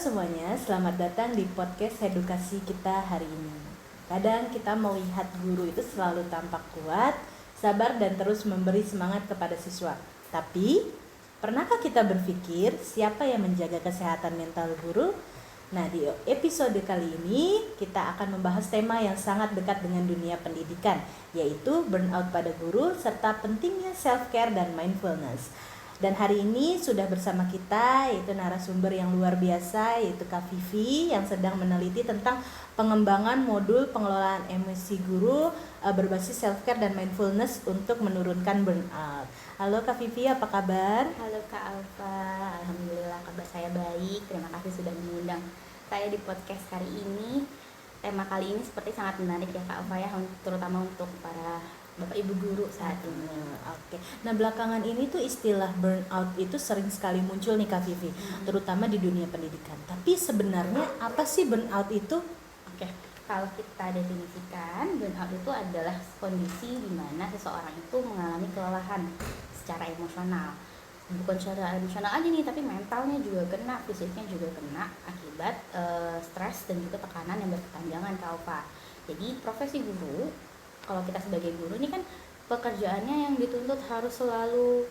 semuanya, selamat datang di podcast edukasi kita hari ini. Kadang kita melihat guru itu selalu tampak kuat, sabar dan terus memberi semangat kepada siswa. Tapi, pernahkah kita berpikir siapa yang menjaga kesehatan mental guru? Nah, di episode kali ini kita akan membahas tema yang sangat dekat dengan dunia pendidikan, yaitu burnout pada guru serta pentingnya self-care dan mindfulness. Dan hari ini sudah bersama kita yaitu narasumber yang luar biasa, yaitu Kak Vivi yang sedang meneliti tentang pengembangan modul pengelolaan emosi guru berbasis self-care dan mindfulness untuk menurunkan burnout. Halo Kak Vivi, apa kabar? Halo Kak Alfa, alhamdulillah kabar saya baik. Terima kasih sudah mengundang saya di podcast kali ini. Tema kali ini seperti sangat menarik ya Kak Alfa ya, terutama untuk para Bapak Ibu guru saat ini. Oke. Nah, belakangan ini tuh istilah burnout itu sering sekali muncul nih Kak Vivi, terutama di dunia pendidikan. Tapi sebenarnya apa sih burnout itu? Oke, kalau kita definisikan, burnout itu adalah kondisi di mana seseorang itu mengalami kelelahan secara emosional. Bukan secara emosional aja nih, tapi mentalnya juga kena, fisiknya juga kena akibat stres dan juga tekanan yang berkepanjangan Kak Alfa. Jadi profesi guru, kalau kita sebagai guru ini kan pekerjaannya yang dituntut harus selalu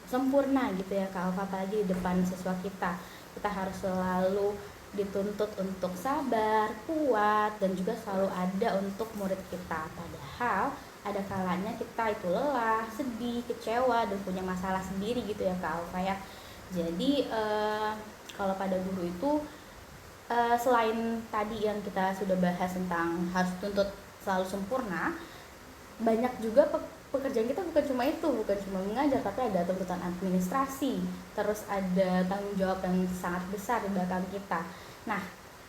sempurna gitu ya Kak Alfa, apalagi di depan siswa kita harus selalu dituntut untuk sabar, kuat, dan juga selalu ada untuk murid kita. Padahal ada kalanya kita itu lelah, sedih, kecewa, dan punya masalah sendiri gitu ya Kak Alfa ya. Jadi kalau pada guru itu selain tadi yang kita sudah bahas tentang harus tuntut selalu sempurna, banyak juga pekerjaan kita bukan cuma mengajar, tapi ada tuntutan administrasi, terus ada tanggung jawab yang sangat besar di belakang kita. Nah,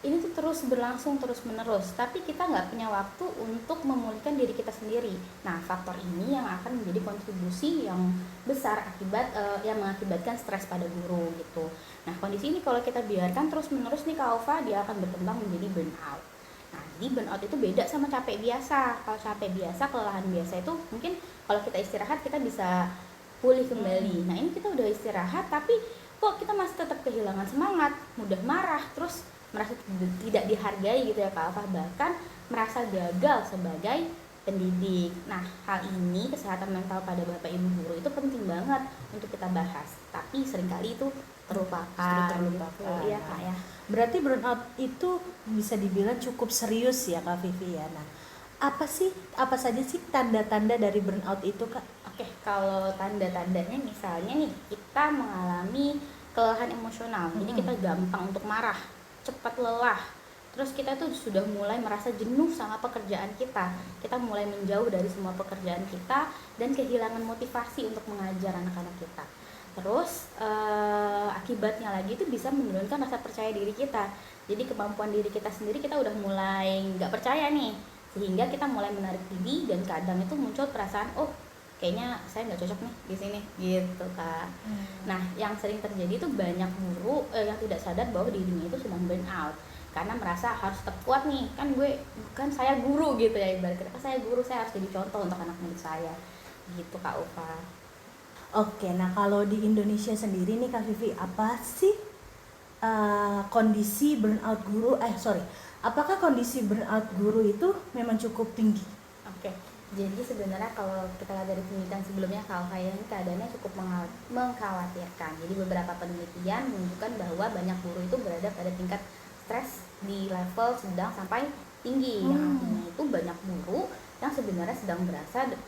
ini tuh terus berlangsung terus menerus, tapi kita nggak punya waktu untuk memulihkan diri kita sendiri. Nah, faktor ini yang akan menjadi kontribusi yang besar yang mengakibatkan stres pada guru gitu. Nah, kondisi ini kalau kita biarkan terus menerus nih Kak Alfa, dia akan berkembang menjadi burnout. Nah, jadi burnout itu beda sama capek biasa. Kalau capek biasa, kelelahan biasa itu mungkin kalau kita istirahat kita bisa pulih kembali. Nah, ini kita udah istirahat tapi kok kita masih tetap kehilangan semangat, mudah marah, terus merasa tidak dihargai gitu ya Kak Alfa, bahkan merasa gagal sebagai pendidik. Nah, hal ini kesehatan mental pada Bapak Ibu guru itu penting banget untuk kita bahas. Tapi seringkali itu terlupakan. Gitu. Iya Kak ya. Berarti burnout itu bisa dibilang cukup serius ya Kak Vivi ya. Nah, apa saja sih tanda-tanda dari burnout itu Kak? Oke, kalau tanda-tandanya misalnya nih kita mengalami kelelahan emosional. Jadi kita gampang untuk marah, cepat lelah. Terus kita tuh sudah mulai merasa jenuh sama pekerjaan kita. Kita mulai menjauh dari semua pekerjaan kita dan kehilangan motivasi untuk mengajar anak-anak kita. Terus akibatnya lagi itu bisa menurunkan rasa percaya diri kita. Jadi kemampuan diri kita sendiri kita udah mulai nggak percaya nih, sehingga kita mulai menarik diri dan kadang itu muncul perasaan kayaknya saya nggak cocok nih di sini gitu Kak. Nah, yang sering terjadi itu banyak guru yang tidak sadar bahwa dirinya itu sedang burnout karena merasa harus tetap kuat nih, kan saya guru gitu ya, ibaratnya saya guru, saya harus jadi contoh untuk anak murid saya gitu Kak Ufa. Oke, nah kalau di Indonesia sendiri nih Kak Vivi, apa sih kondisi burnout guru? Apakah kondisi burnout guru itu memang cukup tinggi? Oke, jadi sebenarnya kalau kita lihat dari penelitian sebelumnya Kak Alfa, ini keadaannya cukup mengkhawatirkan. Jadi beberapa penelitian menunjukkan bahwa banyak guru itu berada pada tingkat stres di level sedang sampai tinggi. Yang artinya itu banyak guru yang sebenarnya sedang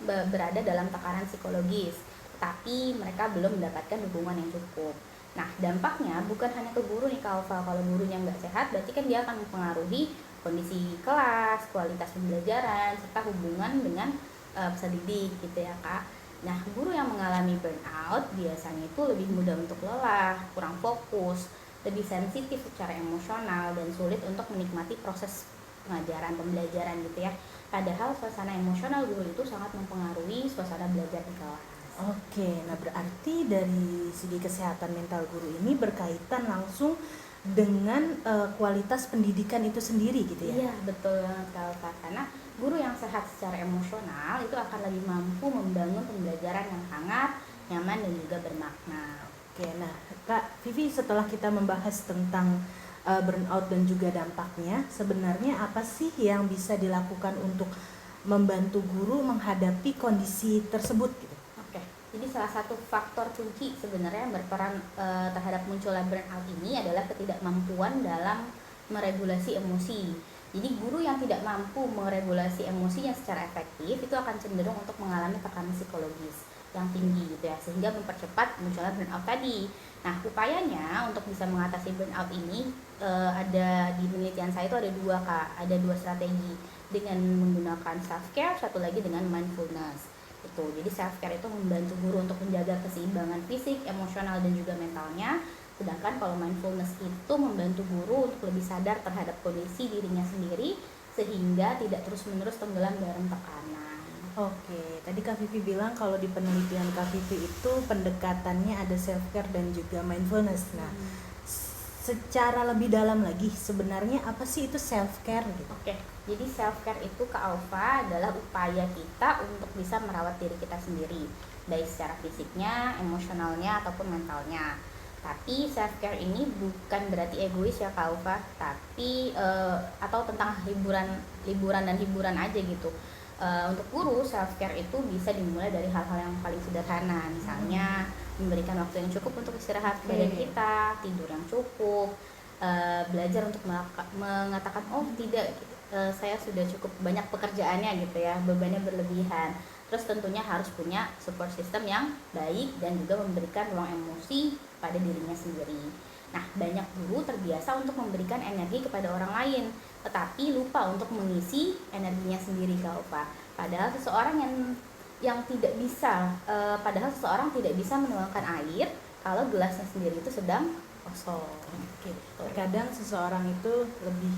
berada dalam tekanan psikologis, tapi mereka belum mendapatkan dukungan yang cukup. Nah, dampaknya bukan hanya ke guru nih Kak Alfa. Kalau gurunya nggak sehat, berarti kan dia akan mempengaruhi kondisi kelas, kualitas pembelajaran, serta hubungan dengan peserta didik gitu ya Kak. Nah, guru yang mengalami burnout biasanya itu lebih mudah untuk lelah, kurang fokus, lebih sensitif secara emosional, dan sulit untuk menikmati proses pengajaran, pembelajaran gitu ya. Padahal suasana emosional guru itu sangat mempengaruhi suasana belajar di kelas. Oke, nah berarti dari segi kesehatan mental guru ini berkaitan langsung dengan kualitas pendidikan itu sendiri gitu ya? Iya, betul banget Kak, karena guru yang sehat secara emosional itu akan lebih mampu membangun pembelajaran yang hangat, nyaman, dan juga bermakna. Oke, nah Kak Vivi, setelah kita membahas tentang burnout dan juga dampaknya, sebenarnya apa sih yang bisa dilakukan untuk membantu guru menghadapi kondisi tersebut gitu? Oke, jadi salah satu faktor kunci sebenarnya yang berperan terhadap munculnya burnout ini adalah ketidakmampuan dalam meregulasi emosi. Jadi guru yang tidak mampu meregulasi emosinya secara efektif itu akan cenderung untuk mengalami tekanan psikologis yang tinggi gitu ya, sehingga mempercepat munculnya burnout tadi. Nah, upayanya untuk bisa mengatasi burnout ini ada di penelitian saya itu ada dua Kak, ada dua strategi dengan menggunakan self care, satu lagi dengan mindfulness. Itu. Jadi self care itu membantu guru untuk menjaga keseimbangan fisik, emosional dan juga mentalnya. Sedangkan kalau mindfulness itu membantu guru untuk lebih sadar terhadap kondisi dirinya sendiri sehingga tidak terus-menerus tenggelam dalam tekanan. Oke, tadi Kak Vivi bilang kalau di penelitian Kak Vivi itu pendekatannya ada self care dan juga mindfulness. Nah, secara lebih dalam lagi sebenarnya apa sih itu self care gitu? Oke, jadi self care itu Kak Alfa adalah upaya kita untuk bisa merawat diri kita sendiri, baik secara fisiknya, emosionalnya ataupun mentalnya. Tapi self care ini bukan berarti egois ya Kak Alfa, tapi atau tentang liburan dan hiburan aja gitu. Untuk guru self care itu bisa dimulai dari hal-hal yang paling sederhana, misalnya memberikan waktu yang cukup untuk istirahat badan kita, tidur yang cukup, belajar untuk mengatakan oh tidak, saya sudah cukup banyak pekerjaannya gitu ya, bebannya berlebihan. Terus tentunya harus punya support system yang baik dan juga memberikan ruang emosi pada dirinya sendiri. Nah, banyak guru terbiasa untuk memberikan energi kepada orang lain, tetapi lupa untuk mengisi energinya sendiri Kak Opa. Padahal seseorang yang tidak bisa, seseorang tidak bisa menuangkan air kalau gelasnya sendiri itu sedang kosong. Gitu. Terkadang seseorang itu lebih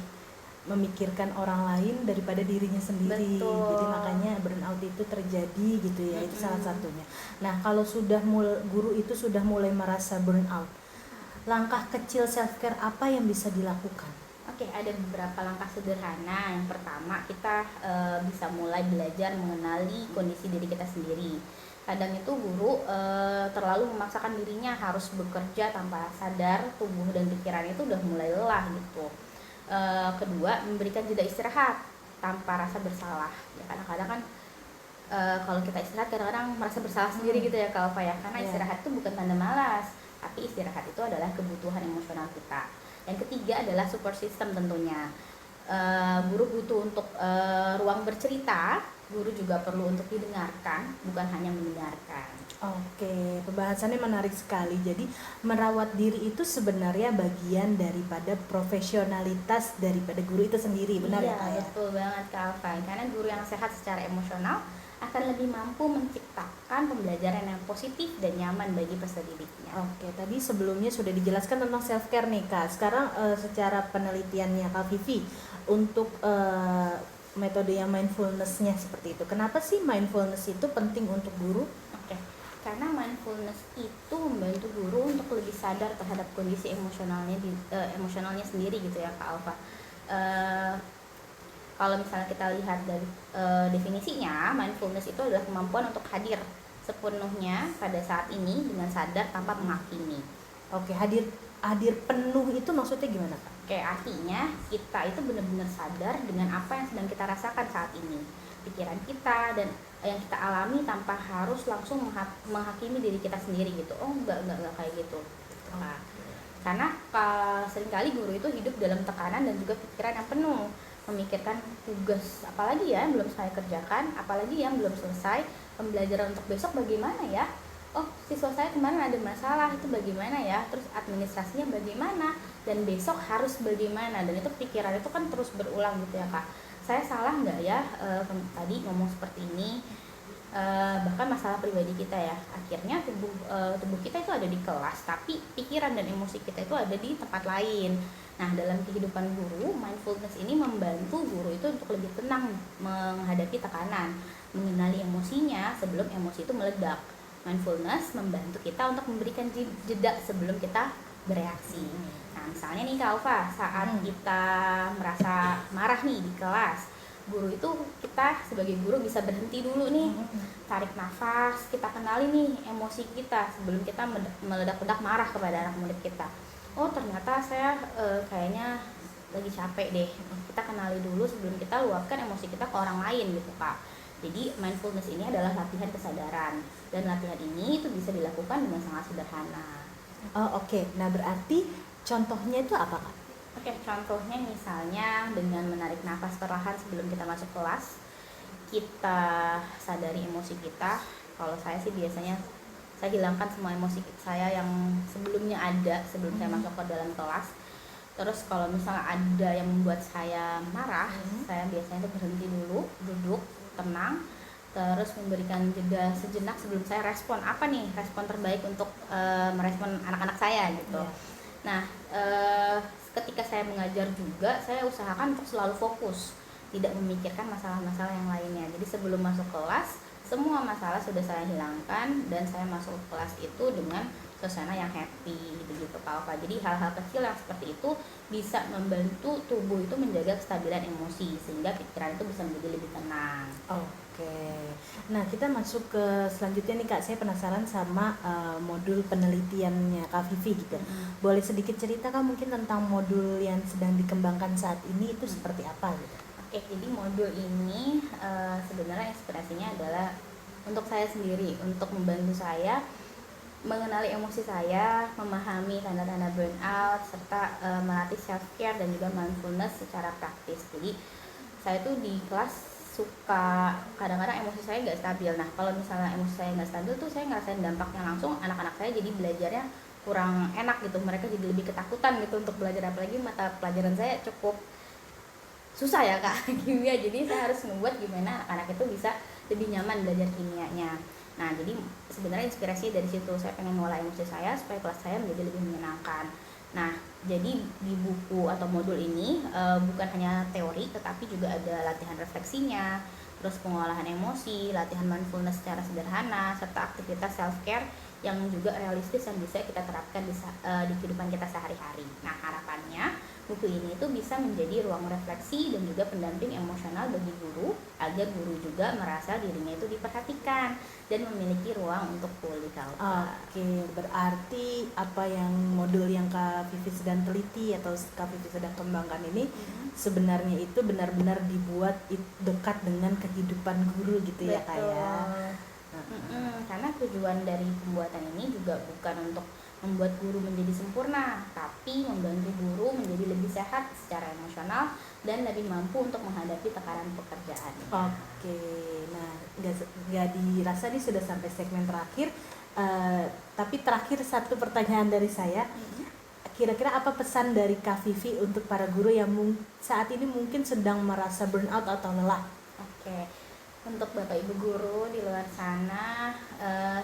memikirkan orang lain daripada dirinya sendiri. Betul. Jadi makanya burnout itu terjadi gitu ya. Itu salah satunya. Nah, kalau guru itu sudah mulai merasa burnout, langkah kecil self care apa yang bisa dilakukan? Oke, ada beberapa langkah sederhana. Yang pertama, kita bisa mulai belajar mengenali kondisi diri kita sendiri. Kadang itu guru terlalu memaksakan dirinya harus bekerja tanpa sadar, tubuh dan pikiran itu udah mulai lelah gitu. Kedua, memberikan jeda istirahat tanpa rasa bersalah. Ya, kadang-kadang kan kalau kita istirahat kadang-kadang merasa bersalah sendiri gitu ya Kak Alfa ya, karena istirahat itu bukan tanda malas, tapi istirahat itu adalah kebutuhan emosional kita. Yang ketiga adalah support system tentunya. Guru butuh untuk ruang bercerita, guru juga perlu untuk didengarkan, bukan hanya mendengarkan. Oke, pembahasannya menarik sekali. Jadi merawat diri itu sebenarnya bagian daripada profesionalitas daripada guru itu sendiri, benar ya Kak? Iya, betul banget Kak Alfa. Karena guru yang sehat secara emosional akan lebih mampu menciptakan pembelajaran yang positif dan nyaman bagi peserta didiknya. Oke, tadi sebelumnya sudah dijelaskan tentang self care nih Kak. Sekarang secara penelitiannya Kak Vivi untuk metode yang mindfulness-nya seperti itu. Kenapa sih mindfulness itu penting untuk guru? Oke, karena mindfulness itu membantu guru untuk lebih sadar terhadap kondisi emosionalnya sendiri gitu ya Kak Alfa. Kalau misalnya kita lihat dari definisinya, mindfulness itu adalah kemampuan untuk hadir sepenuhnya pada saat ini dengan sadar tanpa menghakimi. Oke, hadir penuh itu maksudnya gimana Kak? Oke, artinya kita itu benar-benar sadar dengan apa yang sedang kita rasakan saat ini, pikiran kita dan yang kita alami tanpa harus langsung menghakimi diri kita sendiri gitu. Oh enggak kayak gitu. Nah, karena seringkali guru itu hidup dalam tekanan dan juga pikiran yang penuh, memikirkan tugas apalagi ya yang belum saya kerjakan, apalagi yang belum selesai, pembelajaran untuk besok bagaimana ya, oh siswa saya kemarin ada masalah itu bagaimana ya, terus administrasinya bagaimana, dan besok harus bagaimana, dan itu pikiran itu kan terus berulang gitu ya Kak. Saya salah nggak ya tadi ngomong seperti ini, bahkan masalah pribadi kita ya, akhirnya tubuh kita itu ada di kelas tapi pikiran dan emosi kita itu ada di tempat lain. Nah, dalam kehidupan guru, mindfulness ini membantu guru itu untuk lebih tenang menghadapi tekanan, mengenali emosinya sebelum emosi itu meledak. Mindfulness membantu kita untuk memberikan jeda sebelum kita bereaksi. Nah, misalnya nih Kak Alfa, saat kita merasa marah nih di kelas, guru itu kita sebagai guru bisa berhenti dulu nih, tarik nafas, kita kenali nih emosi kita sebelum kita meledak-ledak marah kepada anak murid kita. oh ternyata saya kayaknya lagi capek deh, kita kenali dulu sebelum kita luapkan emosi kita ke orang lain gitu Kak. Jadi mindfulness ini adalah latihan kesadaran, dan latihan ini itu bisa dilakukan dengan sangat sederhana. Oh oke. Nah berarti contohnya itu apa Kak? Oke, contohnya misalnya dengan menarik nafas perlahan sebelum kita masuk kelas, kita sadari emosi kita. Kalau saya sih biasanya saya hilangkan semua emosi saya yang sebelumnya ada sebelum saya masuk ke dalam kelas. Terus kalau misalnya ada yang membuat saya marah, saya biasanya tuh berhenti dulu, duduk, tenang, terus memberikan jeda sejenak sebelum saya respon apa nih respon terbaik untuk merespon anak-anak saya gitu. Nah, ketika saya mengajar juga, saya usahakan untuk selalu fokus, tidak memikirkan masalah-masalah yang lainnya. Jadi sebelum masuk kelas, semua masalah sudah saya hilangkan dan saya masuk kelas itu dengan suasana yang happy gitu-gitu Kak. Jadi hal-hal kecil yang seperti itu bisa membantu tubuh itu menjaga kestabilan emosi sehingga pikiran itu bisa menjadi lebih tenang. Oke. Nah, kita masuk ke selanjutnya nih Kak. Saya penasaran sama modul penelitiannya Kak Vivi gitu. Boleh sedikit cerita Kak mungkin tentang modul yang sedang dikembangkan saat ini itu seperti apa gitu? Oke, jadi modul ini sebenarnya inspirasinya adalah untuk saya sendiri, untuk membantu saya mengenali emosi saya, memahami tanda-tanda burnout, serta melatih self-care dan juga mindfulness secara praktis. Jadi saya tuh di kelas suka kadang-kadang emosi saya nggak stabil. Nah kalau misalnya emosi saya nggak stabil tuh saya ngerasain dampaknya langsung, anak-anak saya jadi belajarnya kurang enak gitu, mereka jadi lebih ketakutan gitu untuk belajar, apalagi mata pelajaran saya cukup susah ya Kak, kimia. Jadi saya harus membuat gimana anak-anak itu bisa lebih nyaman belajar kimianya. Nah, jadi sebenarnya inspirasi dari situ, saya pengen ngolah emosi saya supaya kelas saya menjadi lebih menyenangkan. Nah, jadi di buku atau modul ini bukan hanya teori, tetapi juga ada latihan refleksinya, terus pengolahan emosi, latihan mindfulness secara sederhana, serta aktivitas self-care yang juga realistis yang bisa kita terapkan di kehidupan kita sehari-hari. Nah, harapannya buku ini tuh bisa menjadi ruang refleksi dan juga pendamping emosional bagi guru, agar guru juga merasa dirinya itu diperhatikan dan memiliki ruang untuk pulih. Oke, berarti apa yang modul yang Kak Vivi sedang teliti atau Kak Vivi sedang kembangkan ini sebenarnya itu benar-benar dibuat dekat dengan kehidupan guru gitu. Betul. Ya Kak ya. Karena tujuan dari pembuatan ini juga bukan untuk membuat guru menjadi sempurna, tapi membantu guru menjadi lebih sehat secara emosional dan lebih mampu untuk menghadapi tekanan pekerjaan. Oke, nah nggak dirasa nih sudah sampai segmen terakhir, tapi terakhir satu pertanyaan dari saya. Kira-kira apa pesan dari Kak Vivi untuk para guru yang saat ini mungkin sedang merasa burnout atau lelah? Oke, untuk Bapak Ibu guru di luar sana,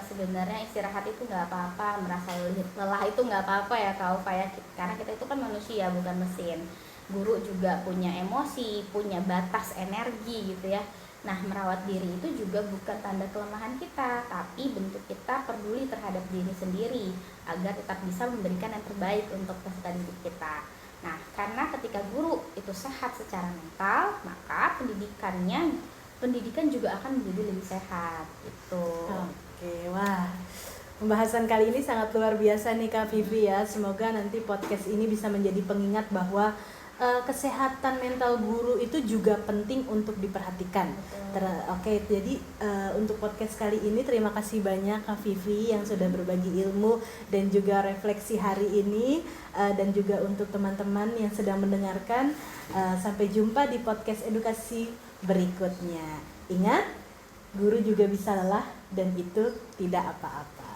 sebenarnya istirahat itu nggak apa-apa, merasa lelah itu nggak apa-apa ya Kak Ufa ya, karena kita itu kan manusia bukan mesin. Guru juga punya emosi, punya batas energi gitu ya. Nah, merawat diri itu juga bukan tanda kelemahan kita, tapi bentuk kita peduli terhadap diri sendiri agar tetap bisa memberikan yang terbaik untuk peserta didik kita. Nah, karena ketika guru itu sehat secara mental, maka pendidikan juga akan menjadi lebih sehat gitu. Oke, wah. Pembahasan kali ini sangat luar biasa nih Kak Vivi ya. Semoga nanti podcast ini bisa menjadi pengingat bahwa kesehatan mental guru itu juga penting untuk diperhatikan. Oke, jadi untuk podcast kali ini terima kasih banyak Kak Vivi yang sudah berbagi ilmu dan juga refleksi hari ini, dan juga untuk teman-teman yang sedang mendengarkan. Sampai jumpa di podcast edukasi berikutnya. Ingat, guru juga bisa lelah dan itu tidak apa-apa.